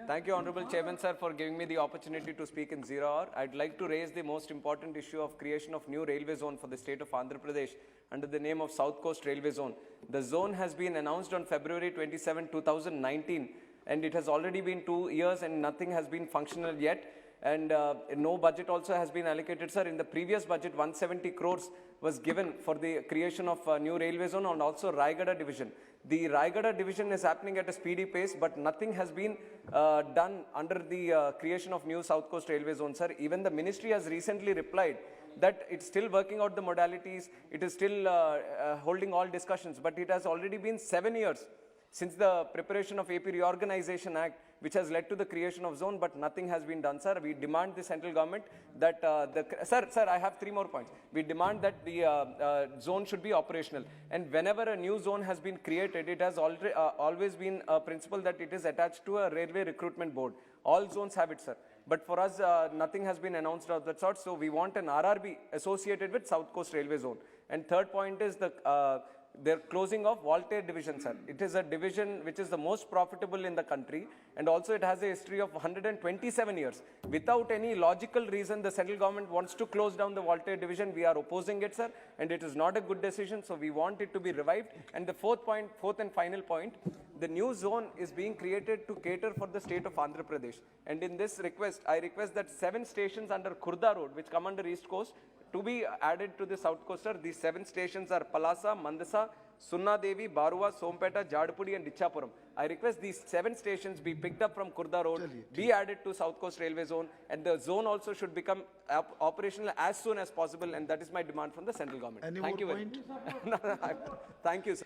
Thank you, Honorable Chairman, sir, for giving me the opportunity to speak in 0 hour. I'd like to raise the most important issue of creation of new railway zone for the state of Andhra Pradesh under the name of South Coast Railway Zone. The zone has been announced on February 27, 2019, and it has already been 2 years and nothing has been functional yet. And no budget also has been allocated, sir. In the previous budget, 170 crores was given for the creation of a new railway zone and also Raigada division. The Raigada division is happening at a speedy pace, but nothing has been done under the creation of new South Coast Railway Zone, sir. Even the ministry has recently replied that it's still working out the modalities, it is still holding all discussions, but it has already been 7 years since the preparation of AP Reorganization Act, which has led to the creation of zone, but nothing has been done, sir. We demand the central government that, sir, I have 3 more points. We demand that the zone should be operational. And whenever a new zone has been created, it has always been a principle that it is attached to a railway recruitment board. All zones have it, sir. But for us, nothing has been announced of that sort. So we want an RRB associated with South Coast Railway Zone. And third point is the closing of Voltaire division, sir. It is a division which is the most profitable in the country, and also it has a history of 127 years. Without any logical reason, the central government wants to close down the Voltaire division. We are opposing it, sir, and it is not a good decision, so we want it to be revived. And the fourth and final point, the new zone is being created to cater for the state of Andhra Pradesh. And in this request, I request that 7 stations under Khurda Road, which come under East Coast, to be added to the South Coaster. These 7 stations are Palasa, Mandasa, Sunna Devi, Barua, Sompeta, Jadpudi and Ichapuram. I request these 7 stations be picked up from Khurda Road, be added to South Coast Railway Zone, and the zone also should become operational as soon as possible, and that is my demand from the central government. Any Thank you more very point? much. Thank you, sir.